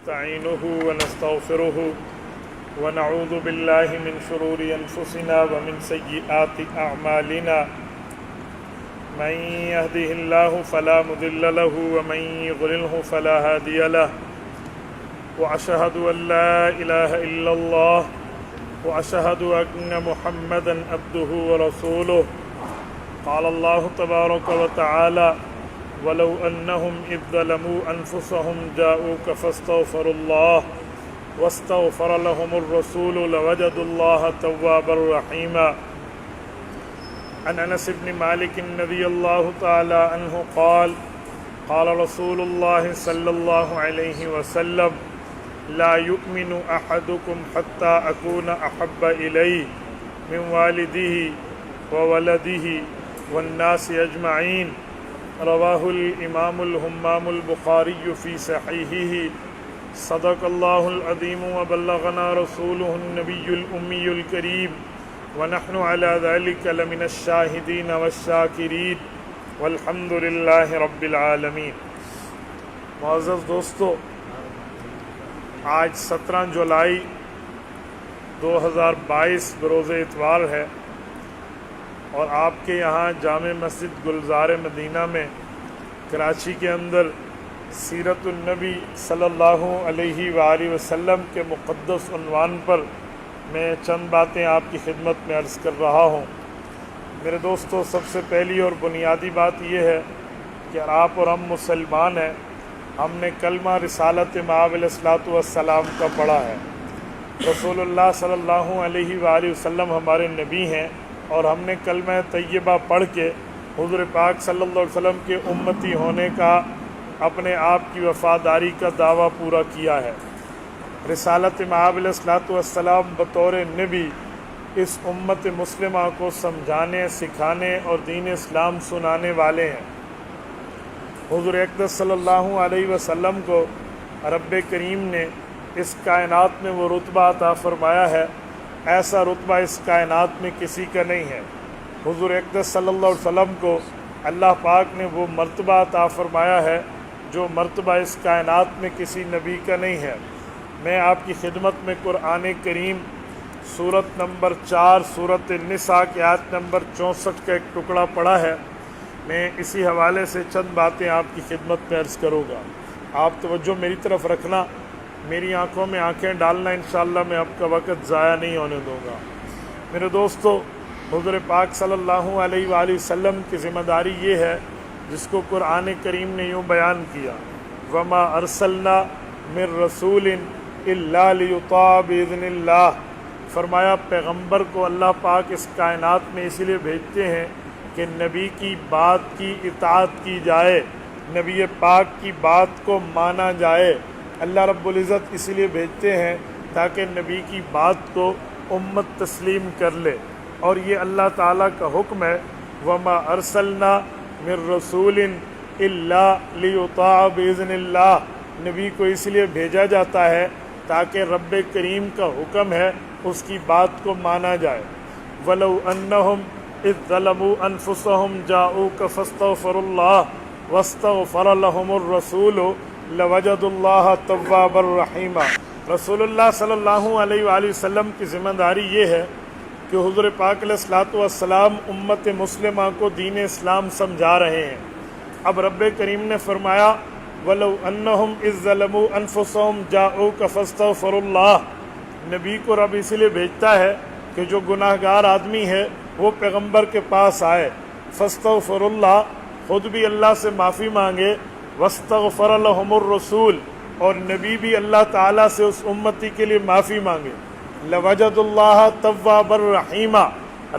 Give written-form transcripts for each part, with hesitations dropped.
نستعينه ونستغفره ونعوذ بالله من شرور أنفسنا ومن سيئات أعمالنا من يهده الله فلا مضل له ومن يضلله فلا هادي له وأشهد أن لا إله إلا الله وأشهد أن محمدا عبده ورسوله قال الله تبارك وتعالى ولو أنهم إذ ظلموا أنفسهم جاءوك فاستغفروا الله واستغفر لهم الرسول لوجدوا الله توابا رحيما. عن أنس بن مالك رضي الله تعالى عنه قال قال رسول الله صلى الله عليه وسلم لا يؤمن أحدكم حتى أكون أحب إليه من والده وولده والناس أجمعين. رواہ الامام الہمام البخاری فی صحیحہ. صدق اللہ العظیم وبلغنا رسولہ النبی الامی الکریم ونحن علی ذلک لمن الشاہدین والشاکرین والحمد للہ رب العالمین. معزز دوستو، آج 17 جولائی 2022 بروز اتوار ہے اور آپ کے یہاں جامع مسجد گلزار مدینہ میں کراچی کے اندر سیرت النبی صلی اللہ علیہ وآلہ وسلم کے مقدس عنوان پر میں چند باتیں آپ کی خدمت میں عرض کر رہا ہوں. میرے دوستو، سب سے پہلی اور بنیادی بات یہ ہے کہ آپ اور ہم مسلمان ہیں. ہم نے کلمہ رسالت مآب علیہ الصلوۃ والسلام کا پڑھا ہے. رسول اللہ صلی اللہ علیہ وآلہ وسلم ہمارے نبی ہیں اور ہم نے کلمہ طیبہ پڑھ کے حضور پاک صلی اللہ علیہ وسلم کے امتی ہونے کا، اپنے آپ کی وفاداری کا دعویٰ پورا کیا ہے. رسالت مآب علیہ الصلوۃ والسلام بطور نبی اس امت مسلمہ کو سمجھانے، سکھانے اور دین اسلام سنانے والے ہیں. حضور اقدس صلی اللہ علیہ وسلم کو رب کریم نے اس کائنات میں وہ رتبہ عطا فرمایا ہے، ایسا رتبہ اس کائنات میں کسی کا نہیں ہے. حضور اقدس صلی اللہ علیہ وسلم کو اللہ پاک نے وہ مرتبہ عطا فرمایا ہے جو مرتبہ اس کائنات میں کسی نبی کا نہیں ہے. میں آپ کی خدمت میں قرآن کریم سورت نمبر 4 سورت النساء کی آیت نمبر 64 کا ایک ٹکڑا پڑھا ہے. میں اسی حوالے سے چند باتیں آپ کی خدمت میں عرض کروں گا. آپ توجہ میری طرف رکھنا، میری آنکھوں میں آنکھیں ڈالنا. انشاءاللہ میں آپ کا وقت ضائع نہیں ہونے دوں گا. میرے دوستو، حضور پاک صلی اللہ علیہ وآلہ وسلم کی ذمہ داری یہ ہے جس کو قرآن کریم نے یوں بیان کیا، وَمَا أَرْسَلْنَا مِن رَّسُولٍ إِلَّا لِيُطَاعَ بِإِذْنِ اللَّهِ. فرمایا پیغمبر کو اللہ پاک اس کائنات میں اسی لیے بھیجتے ہیں کہ نبی کی بات کی اطاعت کی جائے، نبی پاک کی بات کو مانا جائے. اللہ رب العزت اسی لیے بھیجتے ہیں تاکہ نبی کی بات کو امت تسلیم کر لے. اور یہ اللہ تعالیٰ کا حکم ہے، وَمَا أَرْسَلْنَا مِن رَّسُولٍ إِلَّا لِيُطَاعَ بِإِذْنِ اللَّهِ. نبی کو اس لیے بھیجا جاتا ہے تاکہ رب کریم کا حکم ہے اس کی بات کو مانا جائے. وَلَوْ أَنَّهُمْ إِذْ ظَلَمُوا أَنفُسَهُمْ جَاءُوكَ فَاسْتَغْفَرُوا اللَّهَ وَاسْتَغْفَرَ لَهُمُ الرَّسُولُ لَوَجَدُوا اللَّهَ تَوَّابًا رَحِيمًا. رسول اللہ صلی اللہ علیہ وآلہ وسلم کی ذمہ داری یہ ہے کہ حضور پاک علیہ الصلوۃ والسلام امت مسلمہ کو دین اسلام سمجھا رہے ہیں. اب رب کریم نے فرمایا وَلَوْ أَنَّهُمْ إِذْ ظَلَمُوا أَنفُسَهُمْ جَاءُوكَ فَاسْتَغْفَرُوا اللَّهَ. نبی کو رب اسی لیے بھیجتا ہے کہ جو گناہ گار آدمی ہے وہ پیغمبر کے پاس آئے، فاستغفر اللہ، خود بھی اللہ سے معافی مانگے، واستغفر لهم الرسول، اور نبی بھی اللہ تعالیٰ سے اس امتی کے لیے معافی مانگے. لوجد اللہ توابا رحیما.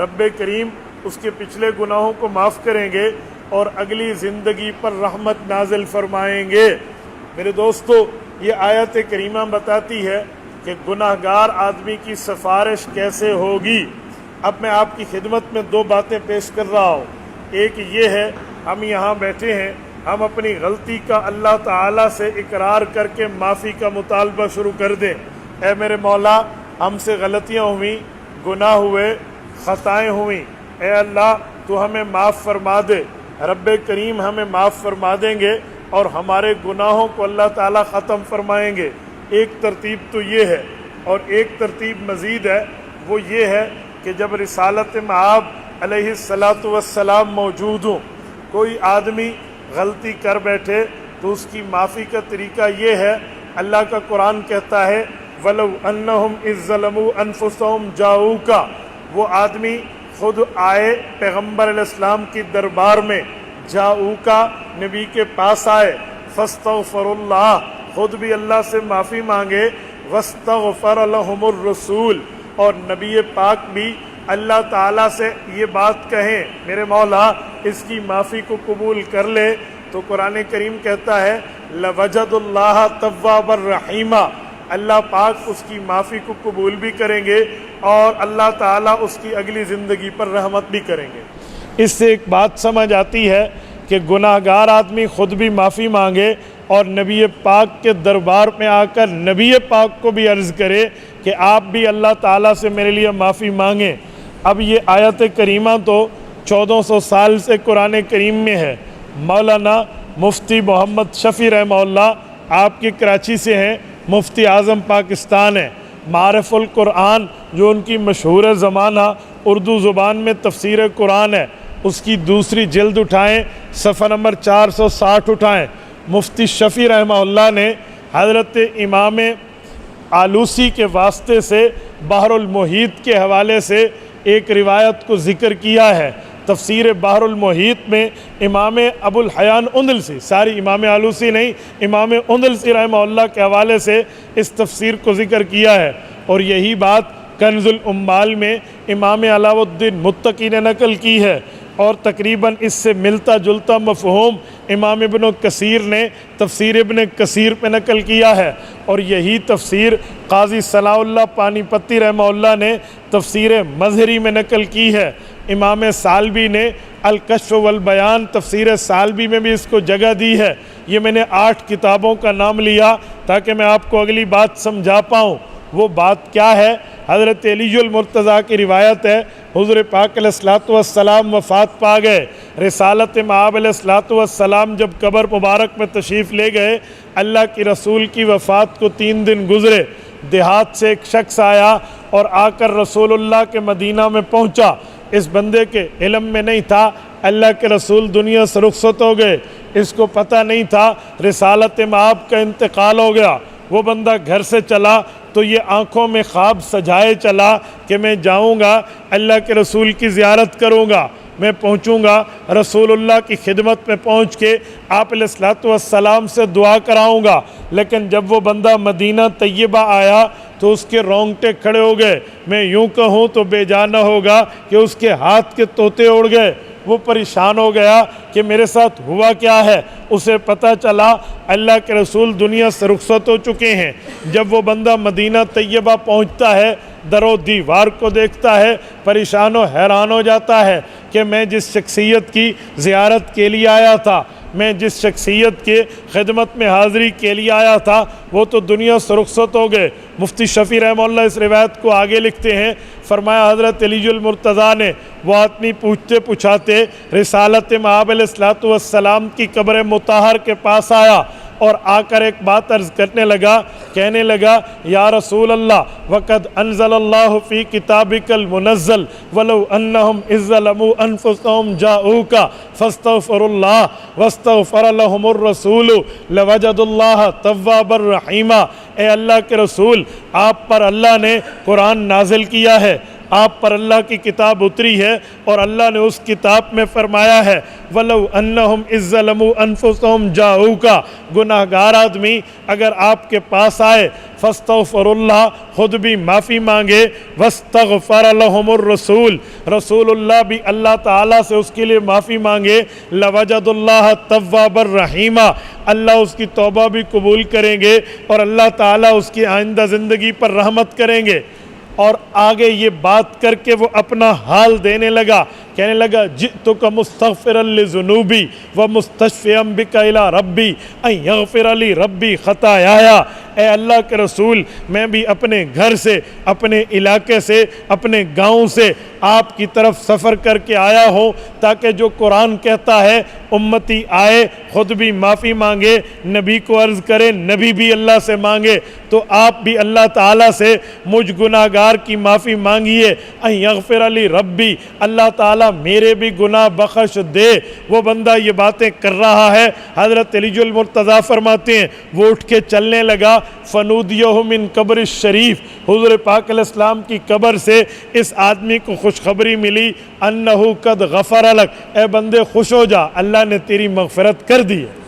رب کریم اس کے پچھلے گناہوں کو معاف کریں گے اور اگلی زندگی پر رحمت نازل فرمائیں گے. میرے دوستو، یہ آیت کریمہ بتاتی ہے کہ گناہ گار آدمی کی سفارش کیسے ہوگی. اب میں آپ کی خدمت میں 2 باتیں پیش کر رہا ہوں. ایک یہ ہے، ہم یہاں بیٹھے ہیں، ہم اپنی غلطی کا اللہ تعالیٰ سے اقرار کر کے معافی کا مطالبہ شروع کر دیں. اے میرے مولا، ہم سے غلطیاں ہوئیں، گناہ ہوئے، خطائیں ہوئیں، اے اللہ تو ہمیں معاف فرما دے. رب کریم ہمیں معاف فرما دیں گے اور ہمارے گناہوں کو اللہ تعالیٰ ختم فرمائیں گے. ایک ترتیب تو یہ ہے، اور ایک ترتیب مزید ہے، وہ یہ ہے کہ جب رسالت مآب علیہ الصلاۃ والسلام موجود ہوں، کوئی آدمی غلطی کر بیٹھے تو اس کی معافی کا طریقہ یہ ہے، اللہ کا قرآن کہتا ہے وَلَوْ أَنَّهُمْ إِذْ ظَلَمُوا أَنفُسَهُمْ جَاءُوكَ، وہ آدمی خود آئے پیغمبر علیہ السلام کی دربار میں، جاؤکا نبی کے پاس آئے، فاستغفر اللہ خود بھی اللہ سے معافی مانگے، واستغفر لهم الرسول اور نبی پاک بھی اللہ تعالیٰ سے یہ بات کہیں میرے مولا اس کی معافی کو قبول کر لے، تو قرآن کریم کہتا ہے لَوَجَدُ اللَّهَ تَوَّابًا رَحِيمًا، اللہ پاک اس کی معافی کو قبول بھی کریں گے اور اللہ تعالیٰ اس کی اگلی زندگی پر رحمت بھی کریں گے۔ اس سے ایک بات سمجھ آتی ہے کہ گناہ گار آدمی خود بھی معافی مانگے اور نبی پاک کے دربار میں آ کر نبی پاک کو بھی عرض کرے کہ آپ بھی اللہ تعالیٰ سے میرے لیے معافی مانگیں۔ اب یہ آیت کریمہ تو 1400 سال سے قرآن کریم میں ہے۔ مولانا مفتی محمد شفیع رحمہ اللہ آپ کی کراچی سے ہیں، مفتی اعظم پاکستان ہیں۔ معارف القرآن جو ان کی مشہور زمانہ اردو زبان میں تفسیر قرآن ہے، اس کی دوسری جلد اٹھائیں، صفحہ نمبر 460 اٹھائیں۔ مفتی شفیع رحمہ اللہ نے حضرت امام آلوسی کے واسطے سے بحر المحیط کے حوالے سے ایک روایت کو ذکر کیا ہے۔ تفسیر بحر المحیط میں امام ابو الحیان اندلسی، ساری امام آلوسی نہیں، امام اندلسی رحمہ اللہ کے حوالے سے اس تفسیر کو ذکر کیا ہے، اور یہی بات کنز الامال میں امام علاء الدین متقی نے نقل کی ہے، اور تقریباً اس سے ملتا جلتا مفہوم امام ابن کثیر نے تفسیر ابن کثیر پہ نقل کیا ہے، اور یہی تفسیر قاضی ثناء اللہ پانی پتی رحمہ اللہ نے تفسیر مظہری میں نقل کی ہے۔ امام سالبی نے الکشف والبیان تفسیر سالبی میں بھی اس کو جگہ دی ہے۔ یہ میں نے 8 کتابوں کا نام لیا تاکہ میں آپ کو اگلی بات سمجھا پاؤں۔ وہ بات کیا ہے؟ حضرت علی المرتضیٰ کی روایت ہے، حضور پاک علیہ الصلوۃ والسلام وفات پا گئے، رسالت مآب علیہ الصلوۃ والسلام جب قبر مبارک میں تشریف لے گئے، اللہ کی رسول کی وفات کو 3 دن گزرے، دیہات سے ایک شخص آیا اور آ کر رسول اللہ کے مدینہ میں پہنچا۔ اس بندے کے علم میں نہیں تھا اللہ کے رسول دنیا سے رخصت ہو گئے، اس کو پتہ نہیں تھا رسالت مآب کا انتقال ہو گیا۔ وہ بندہ گھر سے چلا تو یہ آنکھوں میں خواب سجائے چلا کہ میں جاؤں گا اللہ کے رسول کی زیارت کروں گا، میں پہنچوں گا رسول اللہ کی خدمت میں پہنچ کے آپ علیہ الصلوۃ والسلام سے دعا کراؤں گا۔ لیکن جب وہ بندہ مدینہ طیبہ آیا تو اس کے رونگٹے کھڑے ہو گئے، میں یوں کہوں تو بے جانہ ہوگا کہ اس کے ہاتھ کے طوطے اڑ گئے۔ وہ پریشان ہو گیا کہ میرے ساتھ ہوا کیا ہے۔ اسے پتہ چلا اللہ کے رسول دنیا سے رخصت ہو چکے ہیں۔ جب وہ بندہ مدینہ طیبہ پہنچتا ہے، در و دیوار کو دیکھتا ہے، پریشان و حیران ہو جاتا ہے کہ میں جس شخصیت کی زیارت کے لیے آیا تھا، میں جس شخصیت کے خدمت میں حاضری کے لیے آیا تھا، وہ تو دنیا سے رخصت ہو گئے۔ مفتی شفیع رحمہ اللہ اس روایت کو آگے لکھتے ہیں، فرمایا حضرت علی المرتضیٰ نے وہ آدمی پوچھتے پوچھاتے رسالت مآب علیہ الصلوۃ والسلام کی قبر مطہر کے پاس آیا اور آ کر ایک بات عرض کرنے لگا، کہنے لگا یا رسول اللہ وقد انزل اللہ فی کتابک المنزل ولو انہم اذ ظلموا انفسہم جاؤک فاستغفر اللہ واستغفر لهم الرسول لوجد اللہ توابا رحیما۔ اے اللہ کے رسول، آپ پر اللہ نے قرآن نازل کیا ہے، آپ پر اللہ کی کتاب اتری ہے، اور اللہ نے اس کتاب میں فرمایا ہے وَلَوْ أَنَّهُمْ إِذْ ظَلَمُوا أَنفُسَهُمْ جَاءُوكَ، گناہ گار آدمی اگر آپ کے پاس آئے فاستغفر اللہ خود بھی معافی مانگے، واستغفر لهم الرسول رسول اللہ بھی اللہ تعالیٰ سے اس کے لیے معافی مانگے، لَوَجَدُ اللَّهَ تَوَّابًا رَحِيمًا، اللہ اس کی توبہ بھی قبول کریں گے اور اللہ تعالیٰ اس کی آئندہ زندگی پر رحمت کریں گے۔ اور آگے یہ بات کر کے وہ اپنا حال دینے لگا کہنے لگا جئتک مستغفرا لذنوبی ومستشفعا بک الی ربی ان یغفر لی ربی خطایایا۔ اے اللہ کے رسول، میں بھی اپنے گھر سے، اپنے علاقے سے، اپنے گاؤں سے آپ کی طرف سفر کر کے آیا ہوں تاکہ جو قرآن کہتا ہے امتی آئے، خود بھی معافی مانگے، نبی کو عرض کرے، نبی بھی اللہ سے مانگے، تو آپ بھی اللہ تعالیٰ سے مجھ گناہگار کی معافی مانگیے۔ ان یغفر لی ربی، اللہ تعالیٰ میرے بھی گناہ بخش دے۔ وہ بندہ یہ باتیں کر رہا ہے، حضرت علی المرتضیٰ فرماتے ہیں وہ اٹھ کے چلنے لگا، فنودیہ من قبر الشریف، حضور پاک علیہ السلام کی قبر سے اس آدمی کو خوشخبری ملی، انہو قد غفر لک، اے بندے خوش ہو جا، اللہ نے تیری مغفرت کر دی ہے۔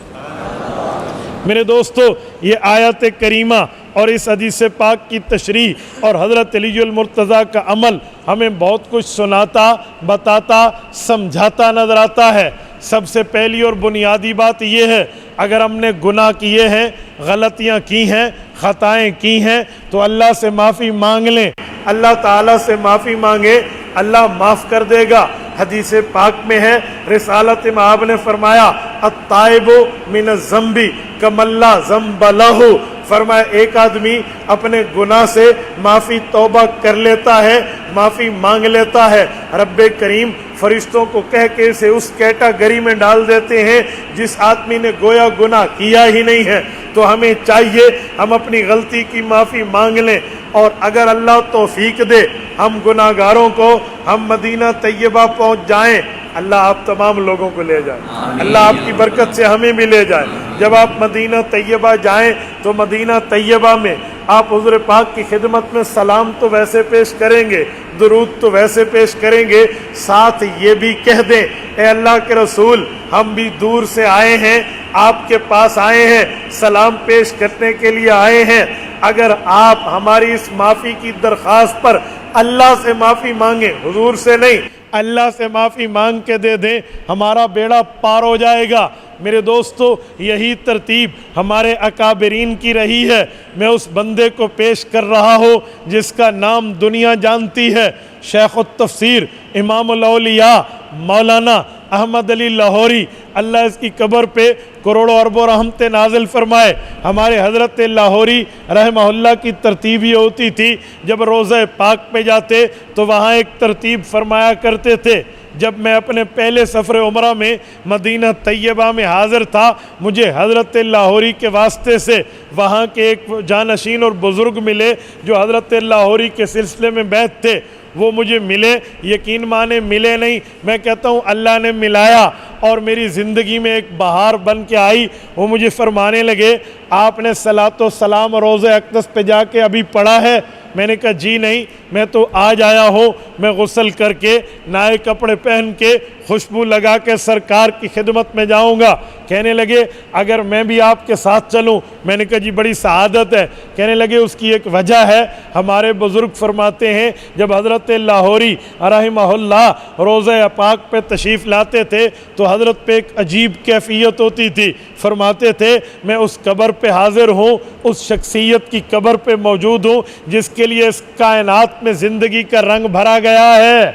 میرے دوستو، یہ آیت کریمہ اور اس حدیث پاک کی تشریح اور حضرت علی المرتضیٰ کا عمل ہمیں بہت کچھ سناتا، بتاتا، سمجھاتا نظر آتا ہے۔ سب سے پہلی اور بنیادی بات یہ ہے، اگر ہم نے گناہ کیے ہیں، غلطیاں کی ہیں، خطائیں کی ہیں، تو اللہ سے معافی مانگ لیں، اللہ تعالیٰ سے معافی مانگے، اللہ معاف کر دے گا۔ حدیث پاک میں ہے، رسالت مآب نے فرمایا التائب من الذنب کمن لا ذنب لہ، فرمایا ایک آدمی اپنے گناہ سے معافی توبہ کر لیتا ہے، معافی مانگ لیتا ہے، رب کریم فرشتوں کو کہہ کے اسے اس کیٹاگری میں ڈال دیتے ہیں جس آدمی نے گویا گناہ کیا ہی نہیں ہے۔ تو ہمیں چاہیے ہم اپنی غلطی کی معافی مانگ لیں، اور اگر اللہ توفیق دے ہم گناہگاروں کو ہم مدینہ طیبہ پہنچ جائیں، اللہ آپ تمام لوگوں کو لے جائے، اللہ آپ کی برکت سے ہمیں بھی لے جائے۔ جب آپ مدینہ طیبہ جائیں تو مدینہ طیبہ میں آپ حضور پاک کی خدمت میں سلام تو ویسے پیش کریں گے، درود تو ویسے پیش کریں گے، ساتھ یہ بھی کہہ دیں اے اللہ کے رسول، ہم بھی دور سے آئے ہیں، آپ کے پاس آئے ہیں، سلام پیش کرنے کے لیے آئے ہیں، اگر آپ ہماری اس معافی کی درخواست پر اللہ سے معافی مانگیں، حضور سے نہیں، اللہ سے معافی مانگ کے دے دیں، ہمارا بیڑا پار ہو جائے گا۔ میرے دوستو، یہی ترتیب ہمارے اکابرین کی رہی ہے۔ میں اس بندے کو پیش کر رہا ہوں جس کا نام دنیا جانتی ہے، شیخ التفسیر امام الاولیاء مولانا احمد علی لاہوری، اللہ اس کی قبر پہ کروڑوں اربوں رحمتیں نازل فرمائے۔ ہمارے حضرت لاہوری رحمہ اللہ کی ترتیب یہ ہوتی تھی، جب روضہ پاک پہ جاتے تو وہاں ایک ترتیب فرمایا کرتے تھے۔ جب میں اپنے پہلے سفر عمرہ میں مدینہ طیبہ میں حاضر تھا، مجھے حضرت لاہوری کے واسطے سے وہاں کے ایک جانشین اور بزرگ ملے جو حضرت لاہوری کے سلسلے میں بیعت تھے۔ وہ مجھے ملے، یقین مانے ملے نہیں، میں کہتا ہوں اللہ نے ملایا، اور میری زندگی میں ایک بہار بن کے آئی۔ وہ مجھے فرمانے لگے آپ نے صلاۃ و سلام روضہ اقدس پہ جا کے ابھی پڑھا ہے؟ میں نے کہا جی نہیں، میں تو آج آیا ہوں، میں غسل کر کے نئے کپڑے پہن کے خوشبو لگا کے سرکار کی خدمت میں جاؤں گا۔ کہنے لگے اگر میں بھی آپ کے ساتھ چلوں؟ میں نے کہا جی بڑی سعادت ہے۔ کہنے لگے اس کی ایک وجہ ہے، ہمارے بزرگ فرماتے ہیں جب حضرت لاہوری رحمہ اللہ روضہ پاک پہ تشریف لاتے تھے تو حضرت پہ ایک عجیب کیفیت ہوتی تھی۔ فرماتے تھے میں اس قبر پہ حاضر ہوں، اس شخصیت کی قبر پہ موجود ہوں جس کے لیے اس کائنات میں زندگی کا رنگ بھرا گیا ہے،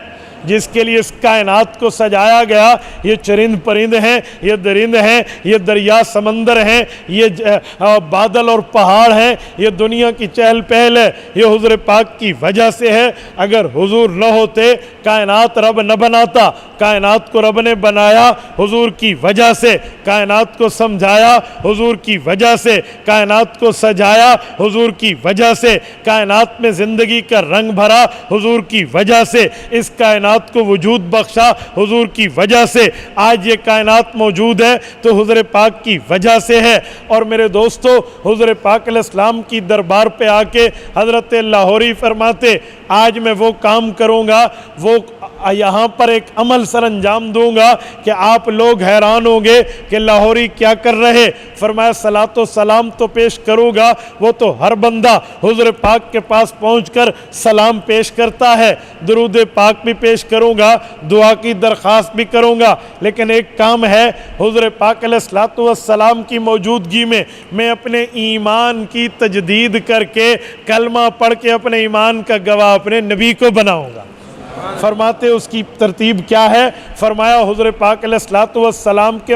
جس کے لیے اس کائنات کو سجایا گیا۔ یہ چرند پرند ہیں، یہ درند ہیں، یہ دریا سمندر ہیں، یہ بادل اور پہاڑ ہیں، یہ دنیا کی چہل پہل ہے، یہ حضور پاک کی وجہ سے ہے۔ اگر حضور نہ ہوتے کائنات رب نہ بناتا، کائنات کو رب نے بنایا حضور کی وجہ سے، کائنات کو سمجھایا حضور کی وجہ سے، کائنات کو سجایا حضور کی وجہ سے، کائنات میں زندگی کا رنگ بھرا حضور کی وجہ سے، اس کائنات کو وجود بخشا حضور کی وجہ سے۔ آج یہ کائنات موجود ہے تو حضور پاک کی وجہ سے ہے۔ اور میرے دوستو، حضور پاک علیہ السلام کی دربار پہ آ کے حضرت لاہوری فرماتے آج میں وہ کام کروں گا، وہ یہاں پر ایک عمل سر انجام دوں گا کہ آپ لوگ حیران ہوں گے کہ لاہوری کیا کر رہے۔ فرمایا صلاۃ و سلام تو پیش کروں گا، وہ تو ہر بندہ حضور پاک کے پاس پہنچ کر سلام پیش کرتا ہے، درود پاک بھی پیش کروں گا، دعا کی درخواست بھی کروں گا، لیکن ایک کام ہے حضور پاک علیہ الصلوۃ والسلام کی موجودگی میں اپنے ایمان کی تجدید کر کے کلمہ پڑھ کے اپنے ایمان کا گواہ اپنے نبی کو بناؤں گا۔ فرماتے اس کی ترتیب کیا ہے؟ فرمایا حضور پاک علیہ الصلوۃ والسلام کے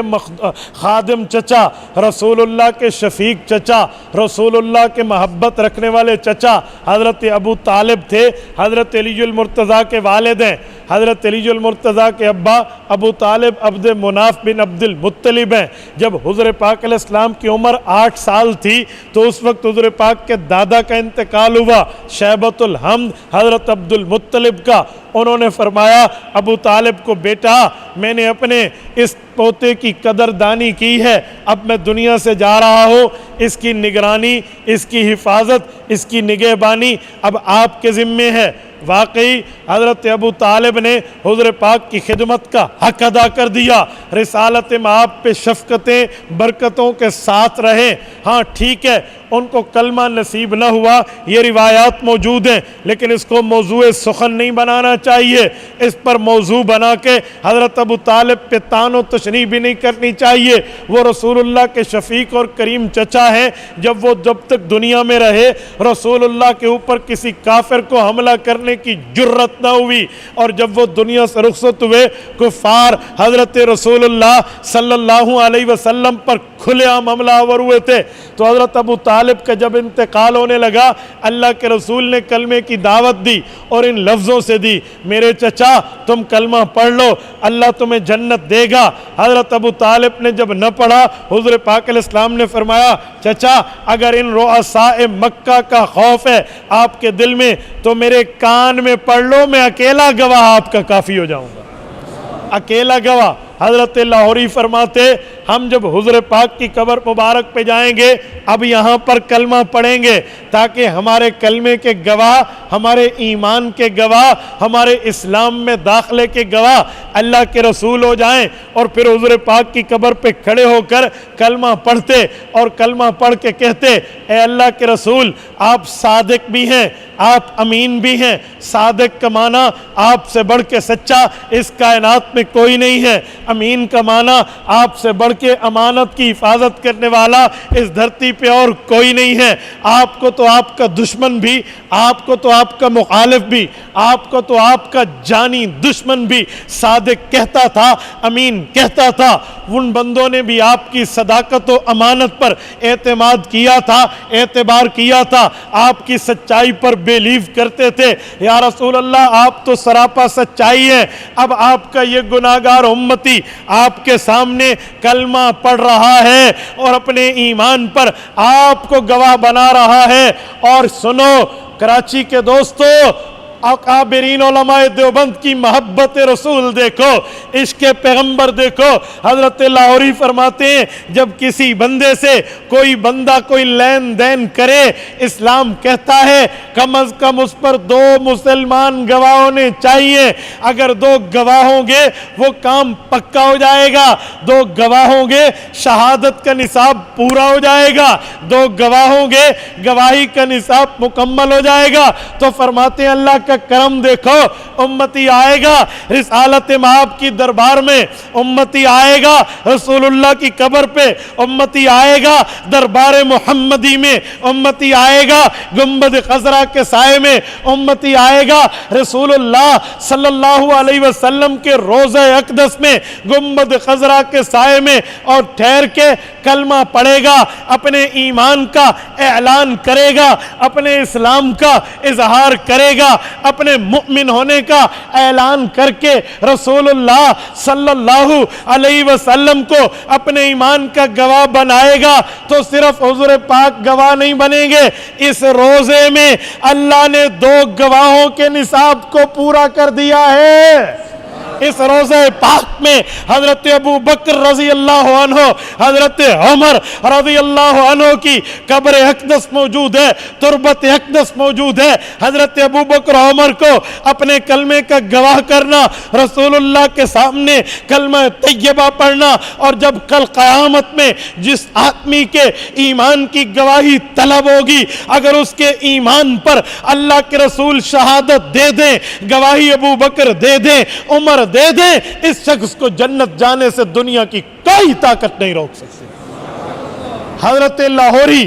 خادم چچا، رسول اللہ کے شفیق چچا، رسول اللہ کے محبت رکھنے والے چچا حضرت ابو طالب تھے۔ حضرت علی المرتضیٰ کے والد ہیں، حضرت علی المرتضیٰ کے ابا ابو طالب عبد مناف بن عبد المطلب ہیں۔ جب حضور پاک علیہ السلام کی عمر 8 سال تھی تو اس وقت حضور پاک کے دادا کا انتقال ہوا، شیبۃ الحمد حضرت عبد المطلب کا۔ انہوں نے فرمایا ابو طالب کو، بیٹا میں نے اپنے اس پوتے کی قدردانی کی ہے، اب میں دنیا سے جا رہا ہوں، اس کی نگرانی، اس کی حفاظت، اس کی نگہبانی اب آپ کے ذمے ہے۔ واقعی حضرت ابو طالب نے حضور پاک کی خدمت کا حق ادا کر دیا، رسالت مآب پہ شفقتیں برکتوں کے ساتھ رہے۔ ہاں ٹھیک ہے، ان کو کلمہ نصیب نہ ہوا، یہ روایات موجود ہیں، لیکن اس کو موضوع سخن نہیں بنانا چاہیے، اس پر موضوع بنا کے حضرت ابو طالب پہ طعن و تشنیع بھی نہیں کرنی چاہیے۔ وہ رسول اللہ کے شفیق اور کریم چچا ہیں، جب تک دنیا میں رہے رسول اللہ کے اوپر کسی کافر کو حملہ کرنے کی جرت نہ ہوئی، اور جب وہ دنیا سے رخصت ہوئے کفار حضرت رسول اللہ صلی اللہ علیہ وسلم پر کھلے عام حملہ آور ہوئے تھے۔ تو حضرت ابو طالب کا جب انتقال ہونے لگا، اللہ کے رسول نے کلمے کی دعوت دی اور ان لفظوں سے دی، میرے چچا تم کلمہ پڑھ لو، اللہ تمہیں جنت دے گا۔ حضرت ابو طالب نے جب نہ پڑھا، حضور پاک علیہ السلام نے فرمایا، چچا اگر ان رؤساء مکہ کا خوف ہے آپ کے دل میں تو میرے کان میں پڑھ لو، میں اکیلا گواہ آپ کا کافی ہو جاؤں گا، اکیلا گواہ۔ حضرت لاہوری فرماتے ہم جب حضور پاک کی قبر مبارک پہ جائیں گے اب یہاں پر کلمہ پڑھیں گے تاکہ ہمارے کلمے کے گواہ، ہمارے ایمان کے گواہ، ہمارے اسلام میں داخلے کے گواہ اللہ کے رسول ہو جائیں، اور پھر حضور پاک کی قبر پہ کھڑے ہو کر کلمہ پڑھتے اور کلمہ پڑھ کے کہتے، اے اللہ کے رسول آپ صادق بھی ہیں، آپ امین بھی ہیں۔ صادق کا معنی آپ سے بڑھ کے سچا اس کائنات میں کوئی نہیں ہے، امین کا معنی آپ سے بڑھ کے امانت کی حفاظت کرنے والا اس دھرتی پہ اور کوئی نہیں ہے۔ آپ کو تو آپ کا دشمن بھی، آپ کو تو آپ کا مخالف بھی، آپ کو تو آپ کا جانی دشمن بھی صادق کہتا تھا، امین کہتا تھا۔ ان بندوں نے بھی آپ کی صداقت و امانت پر اعتماد کیا تھا، اعتبار کیا تھا، آپ کی سچائی پر بیلیو کرتے تھے۔ یا رسول اللہ آپ تو سراپا سچائی ہے، اب آپ کا یہ گناہگار امتی آپ کے سامنے کلمہ پڑھ رہا ہے اور اپنے ایمان پر آپ کو گواہ بنا رہا ہے۔ اور سنو کراچی کے دوستو، اکابرین علماء دیوبند کی محبت رسول دیکھو، عشق پیغمبر دیکھو۔ حضرت لاہوری فرماتے ہیں جب کسی بندے سے کوئی بندہ کوئی لین دین کرے، اسلام کہتا ہے کم از کم اس پر 2 مسلمان گواہ ہونے چاہیے۔ اگر 2 گواہ ہوں گے وہ کام پکا ہو جائے گا، 2 گواہ ہوں گے شہادت کا نصاب پورا ہو جائے گا، 2 گواہ ہوں گے گواہی کا نصاب مکمل ہو جائے گا۔ تو فرماتے ہیں اللہ کا کرم دیکھو، امتی آئے گا رسالت مآب کی دربار میں، امتی آئے گا رسول اللہ کی قبر پہ، امتی آئے گا دربار محمدی میں، امتی آئے گا گنبد خضرا کے سائے میں، امتی آئے گا رسول اللہ صلی اللہ علیہ وسلم کے روضہ اقدس میں، گنبد خضرا کے سائے میں، اور ٹھہر کے کلمہ پڑھے گا، اپنے ایمان کا اعلان کرے گا، اپنے اسلام کا اظہار کرے گا، اپنے مؤمن ہونے کا اعلان کر کے رسول اللہ صلی اللہ علیہ وسلم کو اپنے ایمان کا گواہ بنائے گا۔ تو صرف حضور پاک گواہ نہیں بنیں گے، اس روزے میں اللہ نے 2 گواہوں کے نصاب کو پورا کر دیا ہے۔ اس روزہ پاک میں حضرت ابو بکر رضی اللہ عنہ، حضرت عمر رضی اللہ عنہ کی قبر اقدس موجود ہے، تربت اقدس موجود ہے۔ حضرت ابو بکر عمر کو اپنے کلمے کا گواہ کرنا، رسول اللہ کے سامنے کلمہ طیبہ پڑھنا، اور جب کل قیامت میں جس آدمی کے ایمان کی گواہی طلب ہوگی، اگر اس کے ایمان پر اللہ کے رسول شہادت دے دیں، گواہی ابو بکر دے دیں، عمر دے دیں، اس شخص کو جنت جانے سے دنیا کی کوئی طاقت نہیں روک سکتی۔ حضرت لاہوری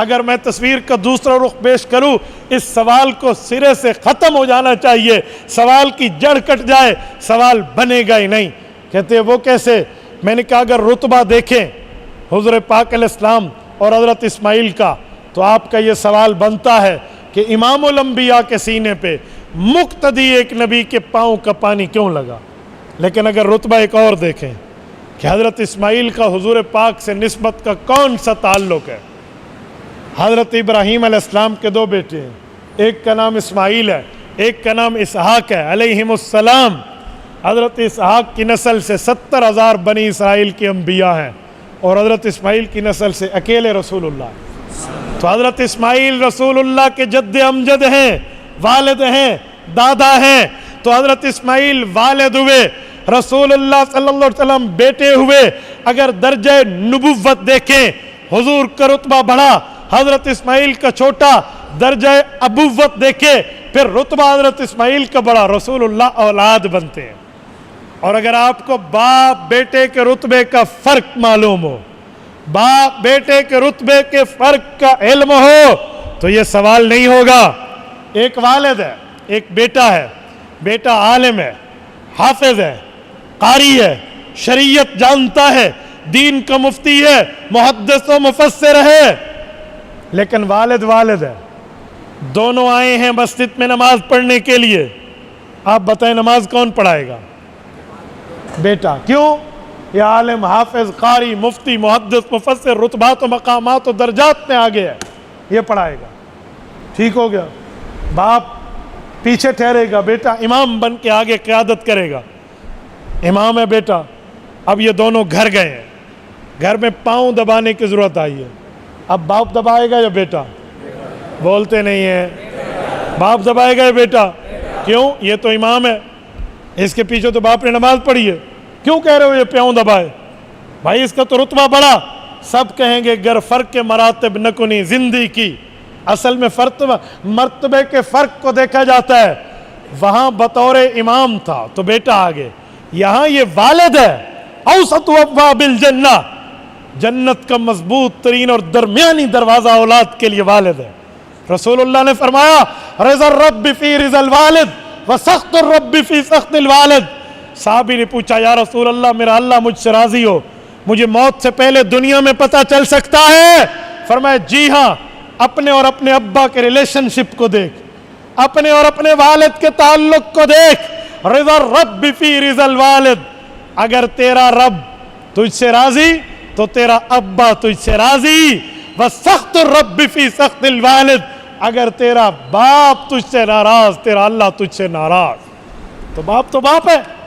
اگر میں تصویر کا دوسرا رخ پیش کروں اس سوال کو سرے سے ختم ہو جانا چاہیے، سوال کی جڑ کٹ جائے، سوال بنے گا ہی نہیں۔ کہتے ہیں وہ کیسے؟ میں نے کہا اگر رتبہ دیکھیں حضور پاک علیہ السلام اور حضرت اسماعیل کا تو آپ کا یہ سوال بنتا ہے کہ امام الانبیاء کے سینے پہ مقتدی ایک نبی کے پاؤں کا پانی کیوں لگا؟ لیکن اگر رتبہ ایک اور دیکھیں کہ حضرت اسماعیل کا حضور پاک سے نسبت کا کون سا تعلق ہے؟ حضرت ابراہیم علیہ السلام کے دو بیٹے ہیں، ایک کا نام اسماعیل ہے، ایک کا نام اسحاق ہے علیہم السلام۔ حضرت اسحاق کی نسل سے 70,000 بنی اسرائیل کے انبیاء ہیں اور حضرت اسماعیل کی نسل سے اکیلے رسول اللہ۔ تو حضرت اسماعیل رسول اللہ کے جد امجد ہیں، والد ہیں، دادا ہیں۔ تو حضرت اسماعیل والد ہوئے، رسول اللہ صلی اللہ علیہ وسلم بیٹے ہوئے۔ اگر درجہ نبوت دیکھیں حضور کا رتبہ بڑھا، حضرت اسماعیل کا چھوٹا۔ درجہ ابوت دیکھیں پھر رتبہ حضرت اسماعیل کا بڑا، رسول اللہ اولاد بنتے ہیں۔ اور اگر آپ کو باپ بیٹے کے رتبے کا فرق معلوم ہو، باپ بیٹے کے رتبے کے فرق کا علم ہو تو یہ سوال نہیں ہوگا۔ ایک والد ہے، ایک بیٹا ہے، بیٹا عالم ہے، حافظ ہے، قاری ہے، شریعت جانتا ہے، دین کا مفتی ہے، محدث و مفسر ہے، لیکن والد ہے۔ دونوں آئے ہیں مسجد میں نماز پڑھنے کے لیے، آپ بتائیں نماز کون پڑھائے گا؟ بیٹا۔ کیوں؟ یہ عالم، حافظ، قاری، مفتی، محدث، مفسر، رتبات و مقامات و درجات میں آگے ہے، یہ پڑھائے گا۔ ٹھیک ہو گیا؟ باپ پیچھے ٹھہرے گا، بیٹا امام بن کے آگے قیادت کرے گا۔ امام ہے بیٹا، اب یہ دونوں گھر گئے ہیں، گھر میں پاؤں دبانے کی ضرورت آئی ہے۔ اب باپ دبائے گا یا بیٹا؟ بولتے نہیں ہیں۔ باپ دبائے گا یا بیٹا؟ کیوں؟ یہ تو امام ہے، اس کے پیچھے تو باپ نے نماز پڑھی ہے، کیوں کہہ رہے ہو یہ پیوں دبائے؟ بھائی اس کا تو رتبہ بڑا۔ سب کہیں گے گر فرق کے مراتب نکنی زندگی کی، اصل میں مرتبے کے فرق کو دیکھا جاتا ہے۔ وہاں بطور امام تھا تو بیٹا آگے، یہاں یہ والد ہے۔ اوسط ابواب الجنہ، جنت کا مضبوط ترین اور درمیانی دروازہ اولاد کے لیے والد ہے۔ رسول اللہ نے فرمایا رضا الرب فی رضا الوالد وسخط الرب فی سخط الوالد۔ صحابی نے پوچھا یا رسول اللہ میرا اللہ مجھ سے راضی ہو، مجھے موت سے پہلے دنیا میں پتہ چل سکتا ہے؟ فرمایا جی ہاں، اپنے اور اپنے ابا کے ریلیشن شپ کو دیکھ، اپنے اور اپنے والد کے تعلق کو دیکھ۔ رضا الرب فی رضا الوالد، اگر تیرا رب تجھ سے راضی تو تیرا ابا تجھ سے راضی۔ وسخط الرب فی سخط الوالد، اگر تیرا باپ تجھ سے ناراض تیرا اللہ تجھ سے ناراض۔ تو باپ ہے۔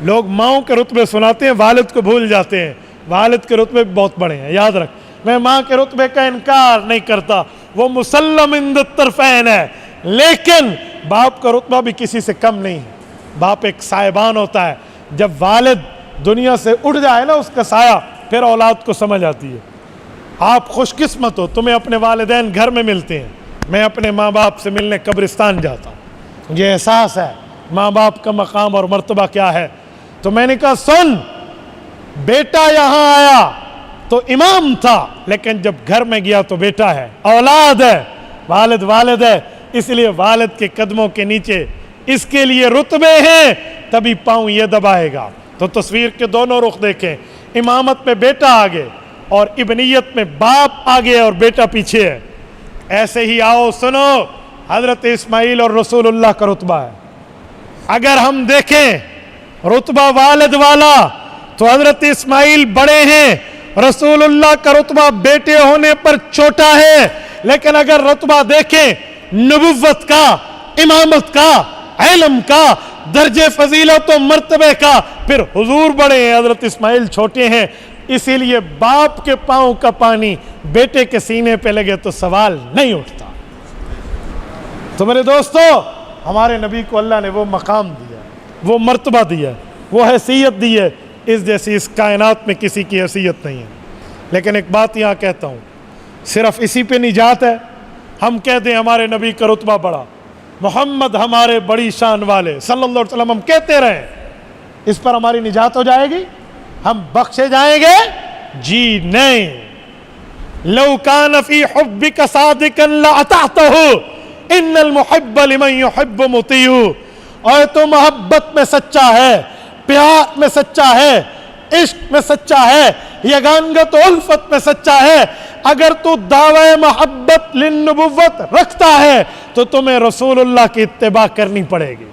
لوگ ماؤں کے رتبے سناتے ہیں، والد کو بھول جاتے ہیں۔ والد کے رتبے بہت بڑے ہیں، یاد رکھ۔ میں ماں کے رتبے کا انکار نہیں کرتا، وہ مسلم عند الطرفین ہے، لیکن باپ کا رتبہ بھی کسی سے کم نہیں ہے۔ باپ ایک سائبان ہوتا ہے، جب والد دنیا سے اڑ جائے نا اس کا سایہ، پھر اولاد کو سمجھ آتی ہے۔ آپ خوش قسمت ہو، تمہیں اپنے والدین گھر میں ملتے ہیں، میں اپنے ماں باپ سے ملنے قبرستان جاتا ہوں، مجھے احساس ہے ماں باپ کا مقام اور مرتبہ کیا ہے۔ تو میں نے کہا سن، بیٹا یہاں آیا تو امام تھا، لیکن جب گھر میں گیا تو بیٹا ہے، اولاد ہے، والد ہے، اس لیے والد کے قدموں کے نیچے اس کے لیے رتبے ہیں، تبھی پاؤں یہ دبائے گا۔ تو تصویر کے دونوں رخ دیکھیں، امامت میں بیٹا آگے اور ابنیت میں باپ آگے اور بیٹا پیچھے ہے۔ ایسے ہی آؤ سنو، حضرت اسماعیل اور رسول اللہ کا رتبہ ہے۔ اگر ہم دیکھیں رتبہ والد والا تو حضرت اسماعیل بڑے ہیں، رسول اللہ کا رتبہ بیٹے ہونے پر چھوٹا ہے۔ لیکن اگر رتبہ دیکھیں نبوت کا، امامت کا، علم کا، درجے فضیلت و مرتبے کا، پھر حضور بڑے ہیں، حضرت اسماعیل چھوٹے ہیں۔ اسی لیے باپ کے پاؤں کا پانی بیٹے کے سینے پہ لگے تو سوال نہیں اٹھتا۔ تو میرے دوستو، ہمارے نبی کو اللہ نے وہ مقام دیا، وہ مرتبہ دیا، وہ حیثیت دی ہے، اس جیسی اس کائنات میں کسی کی حیثیت نہیں ہے۔ لیکن ایک بات یہاں کہتا ہوں، صرف اسی پہ نجات ہے؟ ہم کہتے ہیں ہمارے نبی کا رتبہ بڑا، محمد ہمارے بڑی شان والے صلی اللہ علیہ وسلم، ہم کہتے رہیں، اس پر ہماری نجات ہو جائے گی؟ ہم بخشے جائیں گے؟ جی نہیں۔ لو کان فی حبک صادقا لأطعتہ ان المحب لمن یحب مطیع. اور تو محبت میں سچا ہے، پیار میں سچا ہے، عشق میں سچا ہے، یگانگت و الفت میں سچا ہے، اگر تو دعوی محبت للنبوت رکھتا ہے تو تمہیں رسول اللہ کی اتباع کرنی پڑے گی.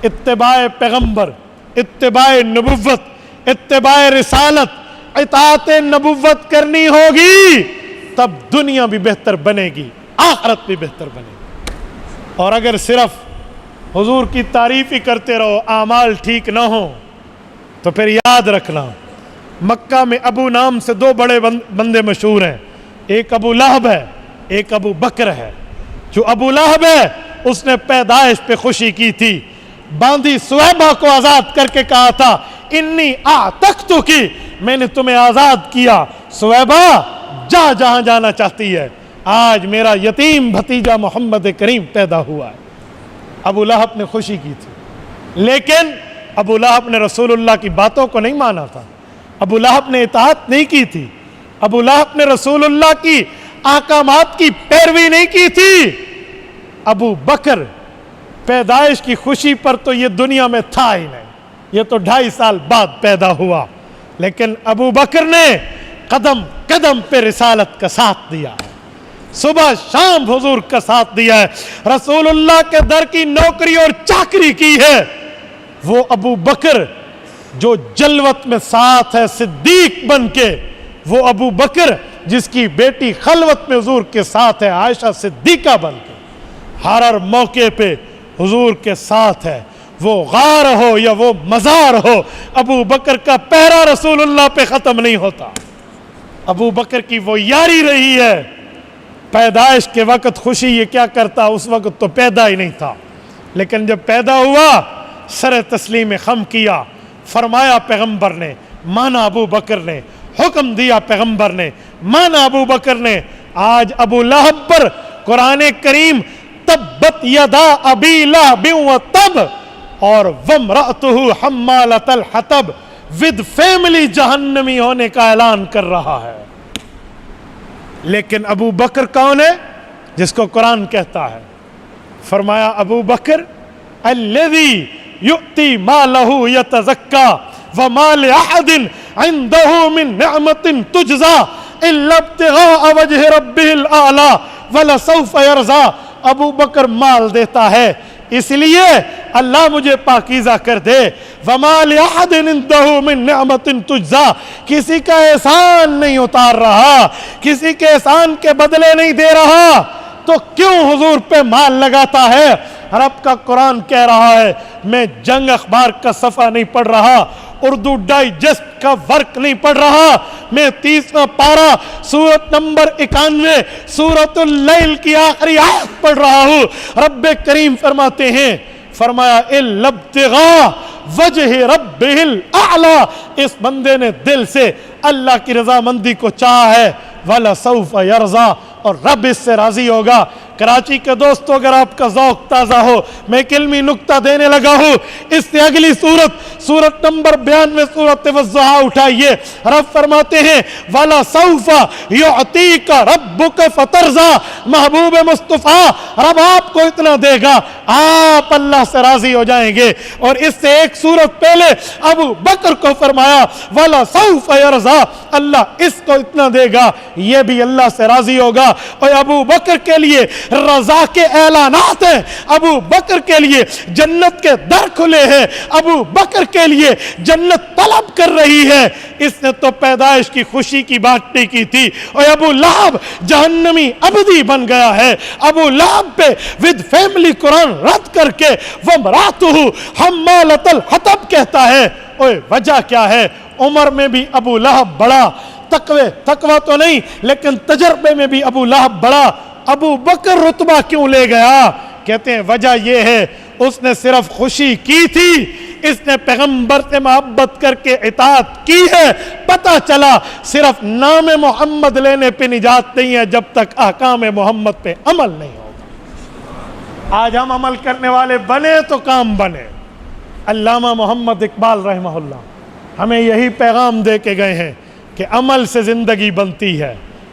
اتباع پیغمبر، اتباع نبوت، اتباع رسالت، اطاعت نبوت کرنی ہوگی، تب دنیا بھی بہتر بنے گی، آخرت بھی بہتر بنے گی. اور اگر صرف حضور کی تعریف ہی کرتے رہو، اعمال ٹھیک نہ ہوں، تو پھر یاد رکھنا مکہ میں ابو نام سے دو بڑے بندے مشہور ہیں، ایک ابو لہب ہے، ایک ابو بکر ہے. جو ابو لہب ہے اس نے پیدائش پہ خوشی کی تھی، باندھی سویبہ کو آزاد کر کے کہا تھا انی اعتقتکی، میں نے تمہیں آزاد کیا، سویبہ جا جہاں جانا چاہتی ہے. آج میرا یتیم بھتیجا محمد کریم پیدا ہوا ہے. ابو لہب نے خوشی کی تھی، لیکن ابو لہب نے رسول اللہ کی باتوں کو نہیں مانا تھا، ابو لہب نے اطاعت نہیں کی تھی، ابو لہب نے رسول اللہ کی احکامات کی پیروی نہیں کی تھی. ابو بکر پیدائش کی خوشی پر تو یہ دنیا میں تھا ہی نہیں، یہ تو 2.5 سال بعد پیدا ہوا، لیکن ابو بکر نے قدم قدم پہ رسالت کا ساتھ دیا ہے، صبح شام حضور کا ساتھ دیا ہے، رسول اللہ کے در کی نوکری اور چاکری کی ہے. وہ ابو بکر جو جلوت میں ساتھ ہے صدیق بن کے، وہ ابو بکر جس کی بیٹی خلوت میں حضور کے ساتھ ہے عائشہ صدیقہ بن کے، ہر موقع پہ حضور کے ساتھ ہے. وہ غار ہو یا وہ مزار ہو، ابو بکر کا پہرا رسول اللہ پہ ختم نہیں ہوتا. ابو بکر کی وہ یاری رہی ہے. پیدائش کے وقت خوشی یہ کیا کرتا، اس وقت تو پیدا ہی نہیں تھا، لیکن جب پیدا ہوا سر تسلیم خم کیا، فرمایا پیغمبر نے، مانا ابو بکر نے، حکم دیا پیغمبر نے، مانا ابو بکر نے. آج ابو لہب پر قرآن کریم تبت یدا ابی لہب وتب اور وامرأتہ حمالۃ الحطب ود فیملی جہنمی ہونے کا اعلان کر رہا ہے. لیکن ابو بکر کون ہے جس کو قرآن کہتا ہے؟ فرمایا ابو بکر الذی یؤتی مالہ یتزکا وما لأحد عنده من نعمت تجزا الا ابتغاء وجہ ربہ الاعلی ولسوف یرضا. ابو بکر مال دیتا ہے اس لیے اللہ مجھے پاکیزہ کر دے. وما لأحد عنده من نعمت تجزا، کسی کا احسان نہیں اتار رہا، کسی کے احسان کے بدلے نہیں دے رہا، تو کیوں حضور پہ مال لگاتا ہے؟ رب کا قرآن کہہ رہا ہے میں جنگ اخبار کا صفحہ نہیں پڑھ رہا، اردو ڈائجسٹ کا ورک نہیں پڑھ رہا، میں 30واں پارہ سورت نمبر 91 سورت اللیل کی آخری آیت پڑھ رہا ہوں. رب کریم فرماتے ہیں، فرمایا الا ابتغاء وجہ ربہ الاعلی، اس بندے نے دل سے اللہ کی رضامندی کو چاہا ہے، وَلَسَوْفَ يَرْضَى، اور رب اس سے راضی ہوگا. کراچی کے دوستو اگر آپ کا ذوق تازہ ہو، میں ایک علمی نکتہ دینے لگا ہوں، اس سے اگلی سورت نمبر 92 سورت والضحیٰ اٹھائیے. رب فرماتے ہیں وَلَسَوْفَ يُعْطِيكَ رَبُّكَ فَتَرْضَى، محبوب مصطفیٰ رب آپ کو اتنا دے گا آپ اللہ سے راضی ہو جائیں گے. اور اس سے ایک سورت پہلے ابو بکر کو فرمایا وَلَسَوْفَ يَرْضَى، اللہ اس کو اتنا دے گا یہ بھی اللہ سے راضی ہوگا. اور ابو بکر کے لیے رضا کے اعلانات ہیں، ابو بکر کے لیے جنت کے در کھلے ہیں، ابو بکر کے لیے جنت طلب کر رہی ہے. اس نے تو پیدائش کی خوشی کی بات نہیں کی تھی، اور ابو لہب جہنمی ابدی بن گیا ہے. ابو لہب پہ ود فیملی قرآن رد کر کے وامرأتہ حمالۃ الحطب کہتا ہے. اوے وجہ کیا ہے؟ عمر میں بھی ابو لہب بڑا، تقوی تو نہیں لیکن تجربے میں بھی ابو لہب بڑا. ابو بکر رتبہ کیوں لے گیا؟ کہتے ہیں وجہ یہ ہے اس نے صرف خوشی کی تھی، اس نے پیغمبر سے محبت کر کے اطاعت کی ہے. پتہ چلا صرف نام محمد لینے پہ نجات نہیں ہے جب تک احکام محمد پہ عمل نہیں ہوگا. آج ہم عمل کرنے والے بنے تو کام بنے. علامہ محمد اقبال رحمہ اللہ ہمیں یہی پیغام دے کے گئے ہیں کہ عمل سے زندگی بنتی ہے،